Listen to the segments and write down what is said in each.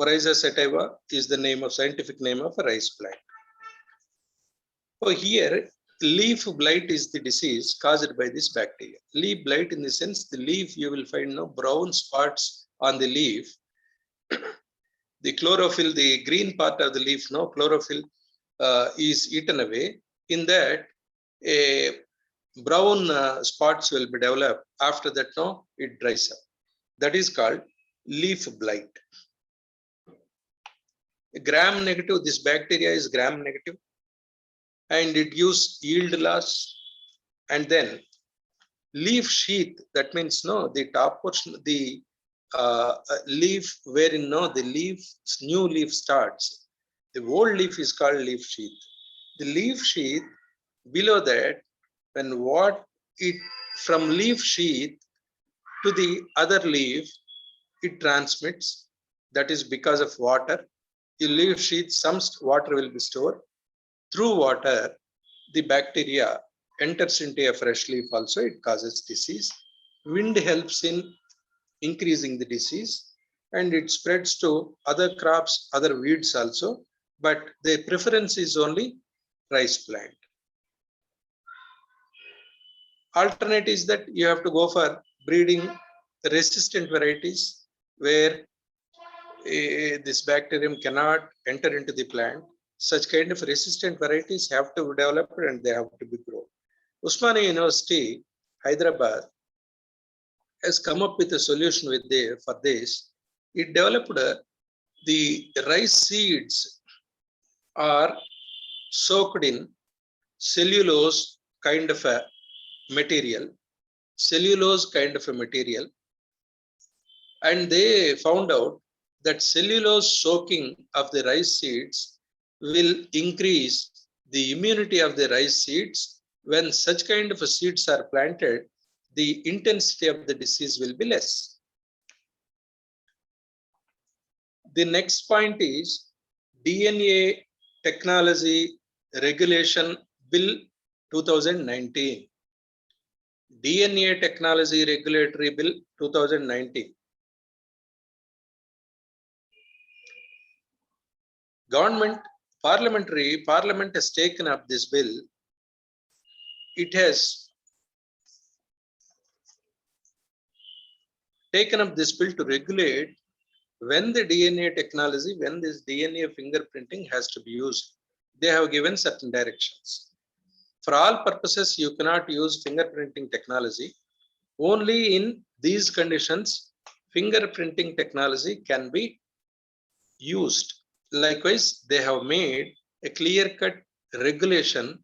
Oryza sativa is the name of scientific name of a rice plant. So here, leaf blight is the disease caused by this bacteria. Leaf blight in the sense the leaf, you will find no brown spots on the leaf. The chlorophyll, the green part of the leaf, no chlorophyll is eaten away. In that, a brown spots will be developed. After that, no, it dries up. That is called leaf blight. Gram negative, this bacteria is gram negative, and it gives yield loss. And then leaf sheath, that means no, the top portion, the leaf wherein no, the leaf, new leaf starts. The old leaf is called leaf sheath. The leaf sheath, below that, when what it from leaf sheath to the other leaf, it transmits. That is because of water. The leaf sheath, some water will be stored. Through water, the bacteria enters into a fresh leaf also, it causes disease. Wind helps in increasing the disease, and it spreads to other crops, other weeds also, but the preference is only rice plant. Alternate is that you have to go for breeding resistant varieties where this bacterium cannot enter into the plant. Such kind of resistant varieties have to be developed and they have to be grown. Usmania University, Hyderabad, has come up with a solution for this. It developed the rice seeds are soaked in cellulose kind of a material, and they found out that cellulose soaking of the rice seeds will increase the immunity of the rice seeds. When such kind of seeds are planted, the intensity of the disease will be less. The next point is DNA Technology Regulation Bill 2019. DNA Technology Regulatory Bill 2019. Parliament has taken up this bill. It has taken up this bill to regulate when the DNA technology, when this DNA fingerprinting has to be used. They have given certain directions. For all purposes, you cannot use fingerprinting technology. Only in these conditions, fingerprinting technology can be used. Likewise, they have made a clear-cut regulation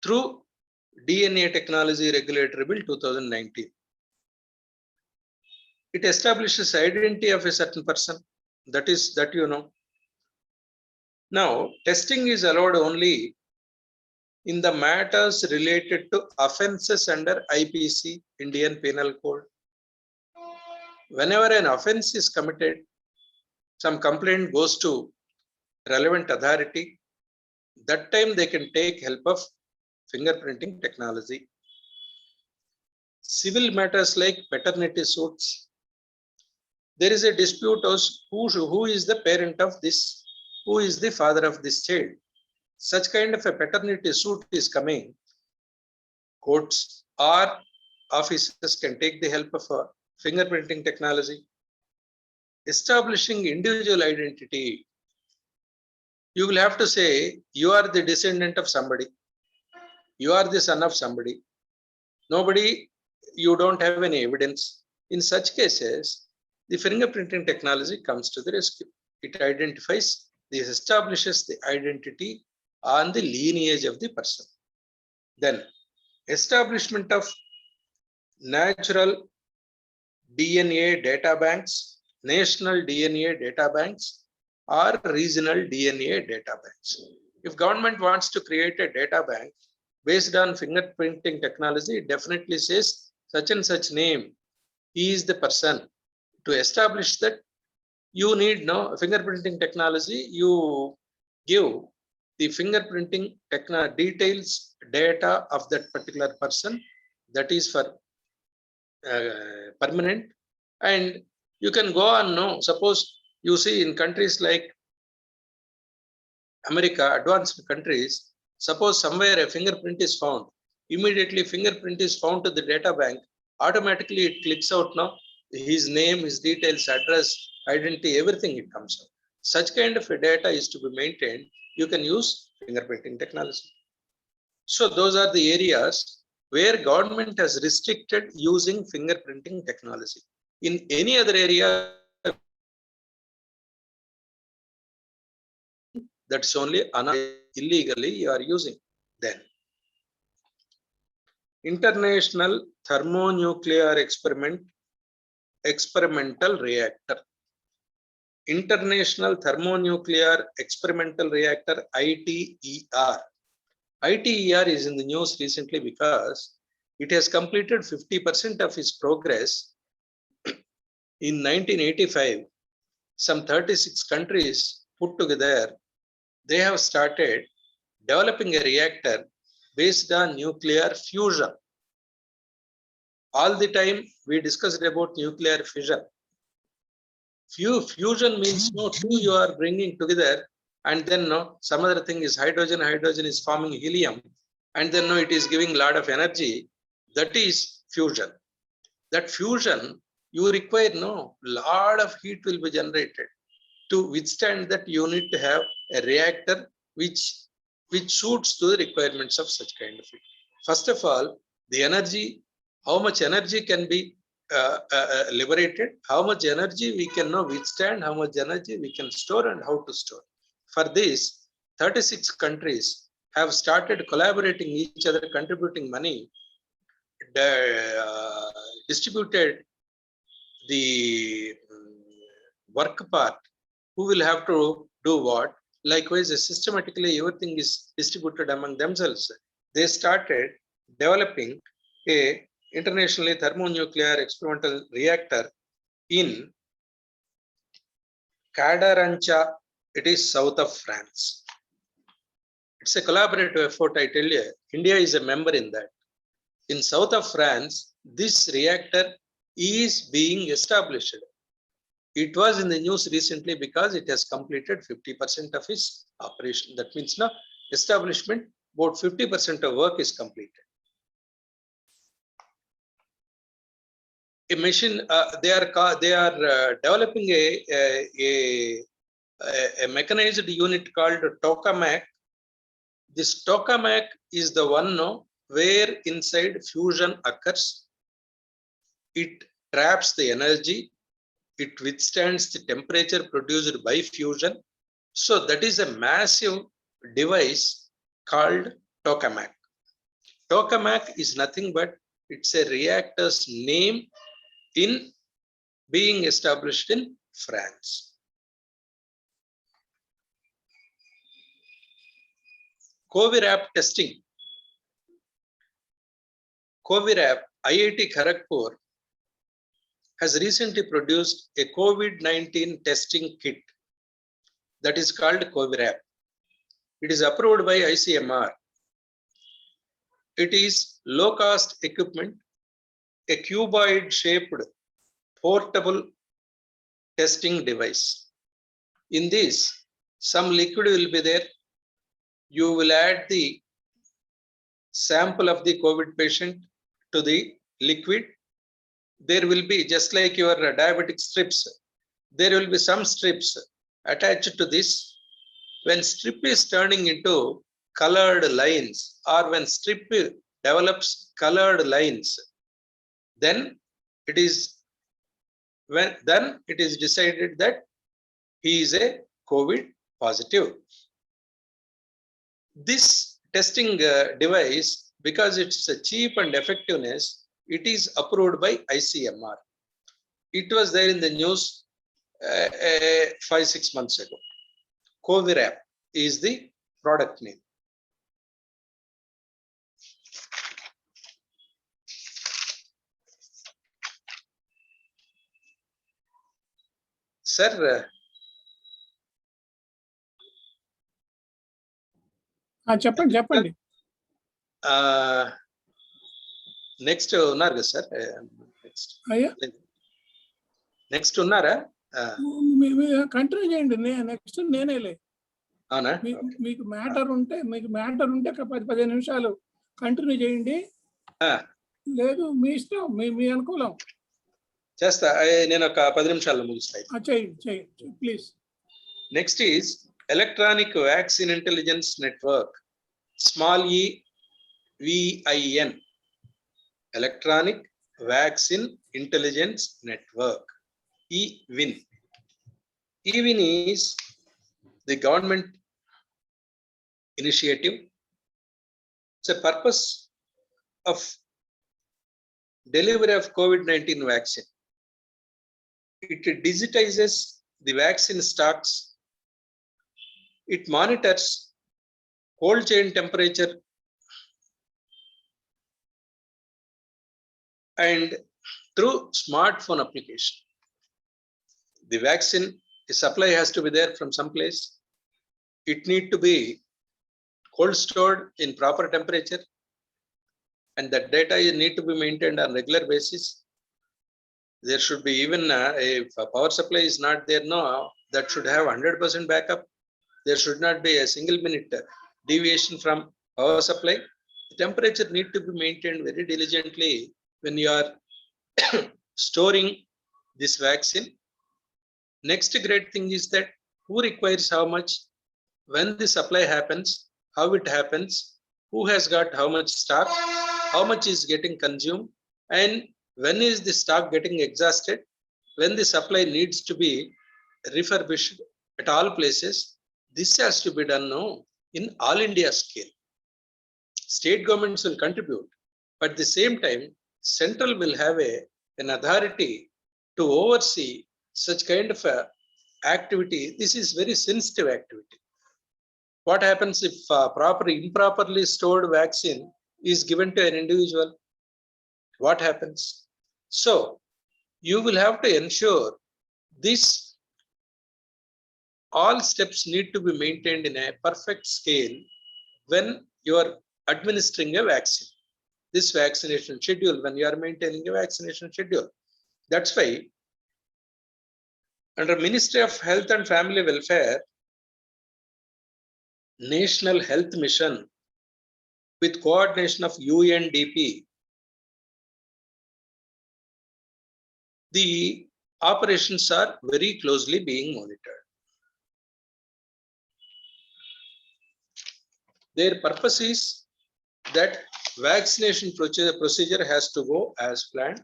through DNA Technology Regulatory Bill 2019. It establishes identity of a certain person. That you know. Now, testing is allowed only in the matters related to offences under IPC, Indian Penal Code. Whenever an offence is committed, some complaint goes to relevant authority. That time they can take help of fingerprinting technology. Civil matters like paternity suits. There is a dispute as who is the parent of this, who is the father of this child. Such kind of a paternity suit is coming. Courts or officers can take the help of fingerprinting technology. Establishing individual identity. You will have to say you are the descendant of somebody. You are the son of somebody. Nobody, you don't have any evidence. In such cases, the fingerprinting technology comes to the rescue. It identifies, this establishes the identity on the lineage of the person. Then, establishment of natural DNA data banks, national DNA data banks, or regional DNA data banks. If government wants to create a data bank based on fingerprinting technology, it definitely says such and such name, he is the person. To establish that, you need no fingerprinting technology. You give the fingerprinting details, data of that particular person, that is for permanent, and you can go on. No, suppose You see, in countries like America, advanced countries, suppose somewhere a fingerprint is found, immediately fingerprint is found to the data bank, automatically it clicks out now, his name, his details, address, identity, everything it comes out. Such kind of a data is to be maintained. You can use fingerprinting technology. So those are the areas where government has restricted using fingerprinting technology. In any other area, that's only illegally you are using. Then International Thermonuclear Experimental Reactor. International Thermonuclear Experimental Reactor, ITER. ITER is in the news recently because it has completed 50% of its progress. In 1985, some 36 countries put together, they have started developing a reactor based on nuclear fusion. All the time we discussed about nuclear fission. Fusion means no two you are bringing together, and then no some other thing is hydrogen is forming helium, and then no it is giving a lot of energy. That is fusion. That fusion you require no lot of heat will be generated. To withstand that, you need to have a reactor which suits to the requirements of such kind of it. First of all, the energy, how much energy can be liberated, how much energy we can now withstand, how much energy we can store, and how to store. For this, 36 countries have started collaborating each other, contributing money, distributed the work part, who will have to do what. Likewise, systematically everything is distributed among themselves. They started developing a internationally thermonuclear experimental reactor in Cadarache. It is south of France. It's a collaborative effort, I tell you. India is a member in that. In south of France, this reactor is being established. It was in the news recently because it has completed 50% of its operation. That means now establishment, about 50% of work is completed. A machine, they are developing a mechanized unit called tokamak. This tokamak is the one now where inside fusion occurs. It traps the energy. It withstands the temperature produced by fusion. So that is a massive device called tokamak. Tokamak is nothing but it's a reactor's name in being established in France. COVIRAP testing. COVIRAP, IIT Kharagpur has recently produced a COVID-19 testing kit that is called COVIRAP. It is approved by ICMR. It is low-cost equipment, a cuboid-shaped portable testing device. In this, some liquid will be there. You will add the sample of the COVID patient to the liquid. There will be, just like your diabetic strips, there will be some strips attached to this. When strip is turning into colored lines, or when strip develops colored lines, then it is decided that he is a COVID positive. This testing device, because it's cheap and effectiveness, it is approved by ICMR. It was there in the news 5-6 months ago. COVIRAP is the product name. Sir, చెప్పండి. Next ఉన్నారు కదా sir? Next ఉన్నారా? Continue చేయండి. Next నేనేలే. అవునా? మీకు matter ఉంటే ఒక 10-15 నిమిషాలు కంటిన్యూ చేయండి. ఆ, లేదు మీ ఇష్టం, మీ అనుకూలం. చేస్తా. నేను ఒక 10 నిమిషాల్లో ముగిస్తాయి. చేయండి please. Next is Electronic Vaccine Intelligence Network, small e VIN. Electronic Vaccine Intelligence Network, EVIN. EVIN is the government initiative. It's a purpose of delivery of COVID-19 vaccine. It digitizes the vaccine stocks. It monitors cold chain temperature and through smartphone application. The vaccine, the supply has to be there from some place. It need to be cold stored in proper temperature, and that data need to be maintained on regular basis. There should be even if a power supply is not there now, that should have 100% backup. There should not be a single minute deviation from power supply. The temperature need to be maintained very diligently when you are storing this vaccine. Next great thing is that who requires how much, when the supply happens, how it happens, who has got how much stock, how much is getting consumed, and when is the stock getting exhausted, when the supply needs to be refurbished at all places. This has to be done now in all India scale. State governments will contribute, but at the same time, central will have an authority to oversee such kind of a activity. This is very sensitive activity. What happens if improperly stored vaccine is given to an individual? What happens? So you will have to ensure this. All steps need to be maintained in a perfect scale when you are administering a vaccine. This vaccination schedule, when you are maintaining a vaccination schedule. That's why under Ministry of Health and Family Welfare, National Health Mission with coordination of UNDP, the operations are very closely being monitored. Their purpose is that vaccination procedure has to go as planned.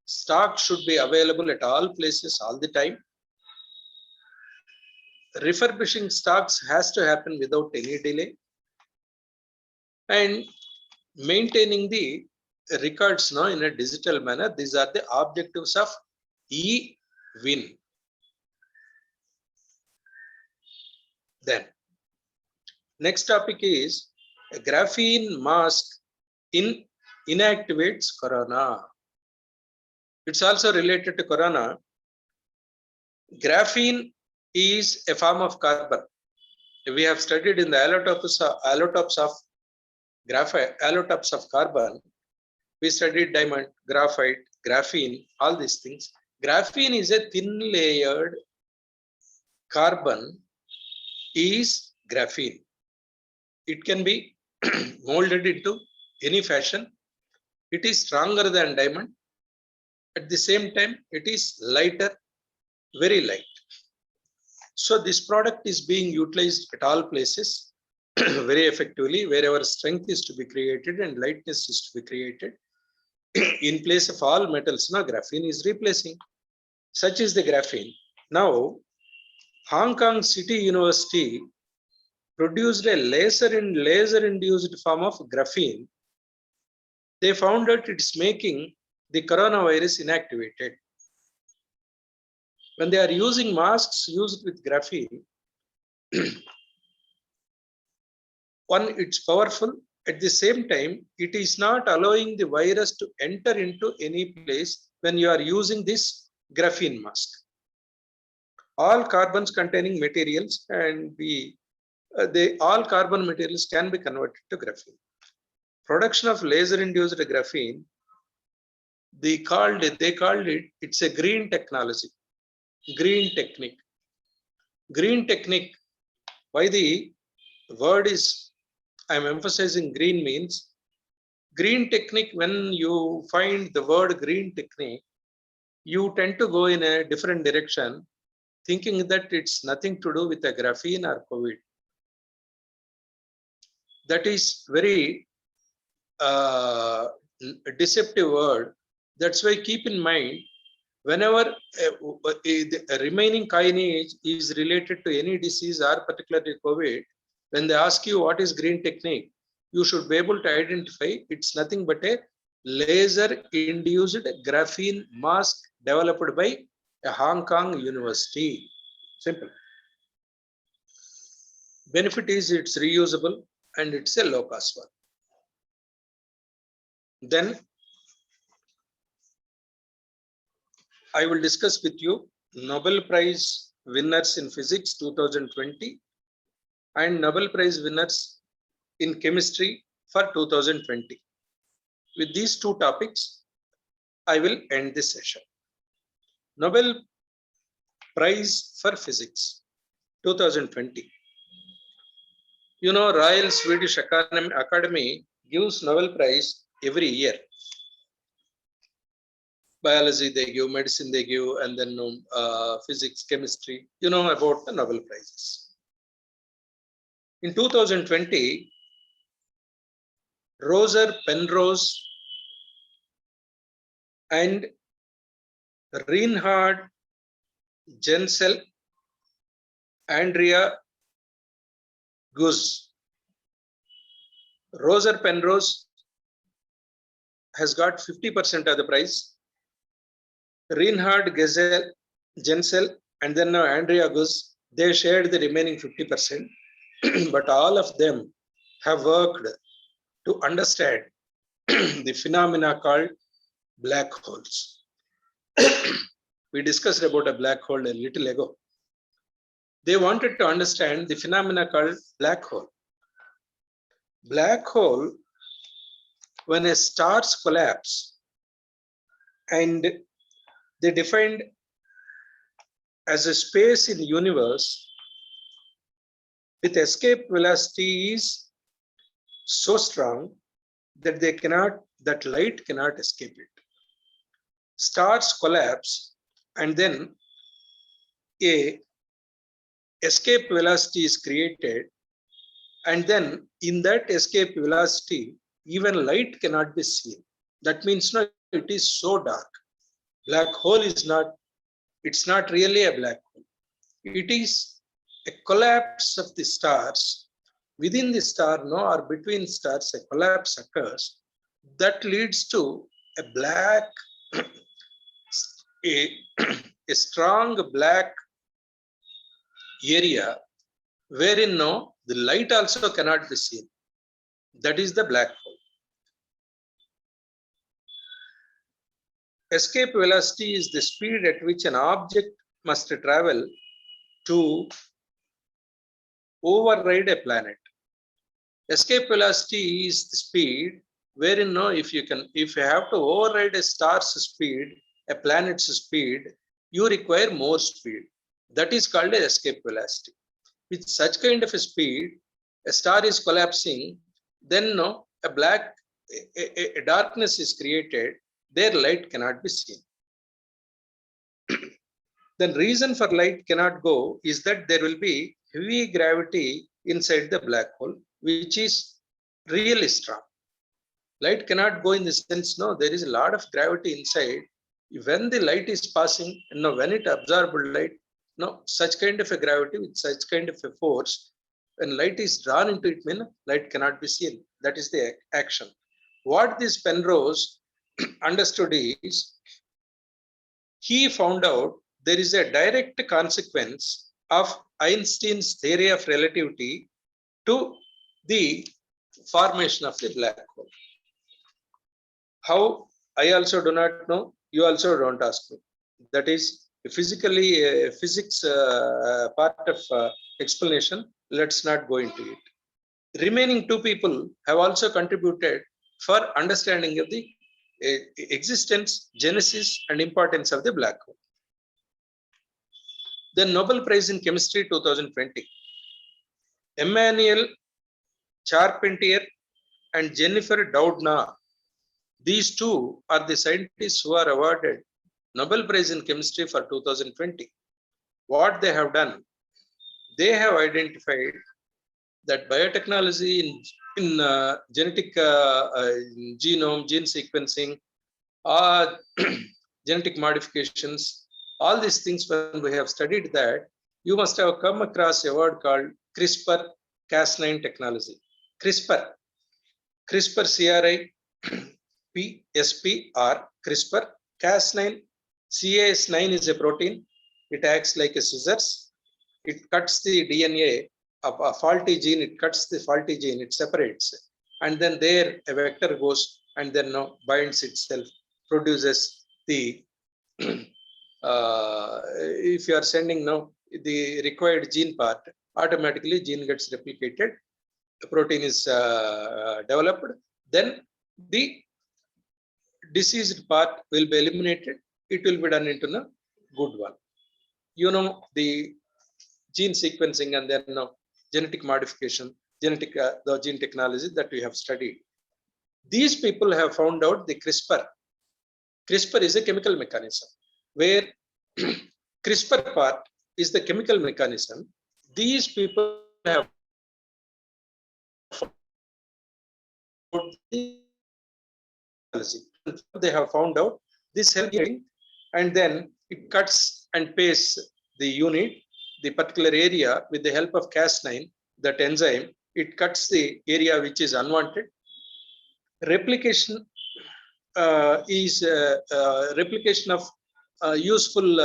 Stock should be available at all places all the time. Refurbishing stocks has to happen without any delay. And maintaining the records now in a digital manner. These are the objectives of EVIN. Then next topic is a graphene mask inactivates corona. It's also related to corona. Graphene is a form of carbon. We have studied in the allotopes of graphite, allotopes of carbon. We studied diamond, graphite, graphene, all these things. Graphene is a thin layered carbon is graphene. It can be molded into any fashion. It is stronger than diamond. At the same time, it is lighter, very light. So this product is being utilized at all places very effectively, wherever strength is to be created and lightness is to be created. In place of all metals, now graphene is replacing. Such is the graphene. Now, Hong Kong City University produced a laser-induced form of graphene. They found that it's making the coronavirus inactivated. When they are using masks used with graphene, one, it's powerful. At the same time, it is not allowing the virus to enter into any place when you are using this graphene mask. All carbons containing materials and all carbon materials can be converted to graphene. Production of laser-induced graphene, they called it, it's a green technology. green technique. Green technique, why the word is, I'm emphasizing green means, green technique, when you find the word green technique, you tend to go in a different direction, thinking that it's nothing to do with a graphene or COVID. That is very deceptive word. That's why keep in mind, whenever a remaining coinage is related to any disease or particularly COVID, when they ask you what is green technique, you should be able to identify it's nothing but a laser induced graphene mask developed by a Hong Kong university. Simple. Benefit is it's reusable and it's a low cost one. Then I will discuss with you Nobel Prize winners in physics 2020 and Nobel Prize winners in chemistry for 2020. With these two topics, I will end this session. Nobel Prize for Physics 2020. You know, Royal Swedish Academy gives Nobel Prize every year. Biology they give, medicine they give, and then physics, chemistry, you know about the Nobel Prizes. In 2020, Roger Penrose and Reinhard Genzel, Andrea Guz. Roger Penrose has got 50% of the prize. Reinhard Genzel and then now Andrea Guz, they shared the remaining 50%, but all of them have worked to understand the phenomena called black holes. We discussed about a black hole a little ago. They wanted to understand the phenomena called black hole. Black hole, when a stars collapse, and they defined as a space in the universe with escape velocity is so strong that that light cannot escape it. Stars collapse and then a escape velocity is created, and then in that escape velocity even light cannot be seen. That means no, it is so dark. Black hole is not, it's not really a black hole. It is a collapse of the stars. Within the star, no, or between stars, a collapse occurs that leads to a black, a strong black area wherein no, the light also cannot be seen. That is the black hole. Escape velocity is the speed at which an object must travel to override a planet. Escape velocity is the speed wherein no, if you have to override a star's speed, a planet's speed, you require more speed. That is called an escape velocity. With such kind of a speed, a star is collapsing, then no, a darkness is created, their light cannot be seen. The reason for light cannot go is that there will be heavy gravity inside the black hole, which is really strong. Light cannot go in the sense, no, there is a lot of gravity inside. When the light is passing, no, when it absorbs light, no, such kind of a gravity with such kind of a force, when light is drawn into it, mean light cannot be seen. That is the action. What this Penrose understood is, he found out there is a direct consequence of Einstein's theory of relativity to the formation of the black hole. How? I also do not know. You also don't ask me. That is physically physics part of explanation. Let's not go into it. Remaining two people have also contributed for understanding of the existence, genesis, and importance of the black hole. Then Nobel Prize in Chemistry 2020. Emmanuel Charpentier and Jennifer Doudna. These two are the scientists who are awarded Nobel Prize in Chemistry for 2020. What they have done, they have identified that biotechnology in genetic genome, gene sequencing, genetic modifications, all these things, when we have studied that, you must have come across a word called CRISPR-Cas9 technology. CRISPR, CRISPR, CRISPR, Cas9, Cas9 is a protein. It acts like a scissors. It cuts the DNA of a faulty gene. It cuts the faulty gene. It separates, and then there a vector goes and then binds itself, produces the. If you are sending the required gene part, automatically gene gets replicated. The protein is developed. Then the diseased part will be eliminated. It will be done into the good one. The gene sequencing and then genetic modification, the gene technology that we have studied. These people have found out the CRISPR. CRISPR is a chemical mechanism where CRISPR part is the chemical mechanism. These people have they have found out this helping, and then it cuts and pastes the unit, the particular area, with the help of Cas9, that enzyme. It cuts the area which is unwanted. Replication is replication of useful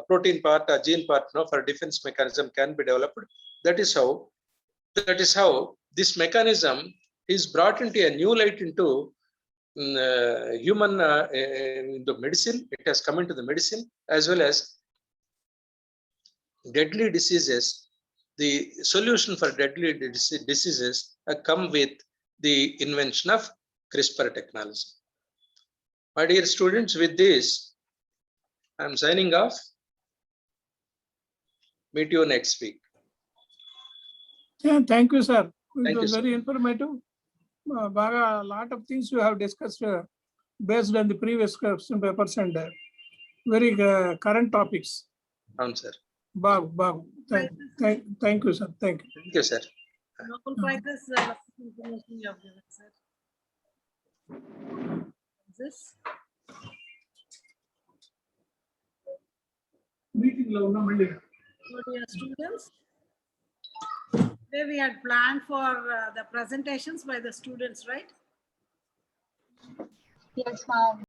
protein part or gene part for defense mechanism can be developed. That is how this mechanism is brought into a new light into human into medicine. It has come into the medicine as well as deadly diseases. The solution for deadly diseases come with the invention of CRISPR technology. My dear students, with this, I am signing off. Meet you next week. Yeah, thank you, sir. Thank It you, was sir. very informative. Baga, a lot of things you have discussed based on the previous question papers and very current topics. Sir. Bagu. Thank you, sir. Thank you. Thank you, sir. Nobel Prizes information you have given, sir. This Meeting lo unna mandi. for dear students. Today we had planned for the presentations by the students, right? Yes, ma'am.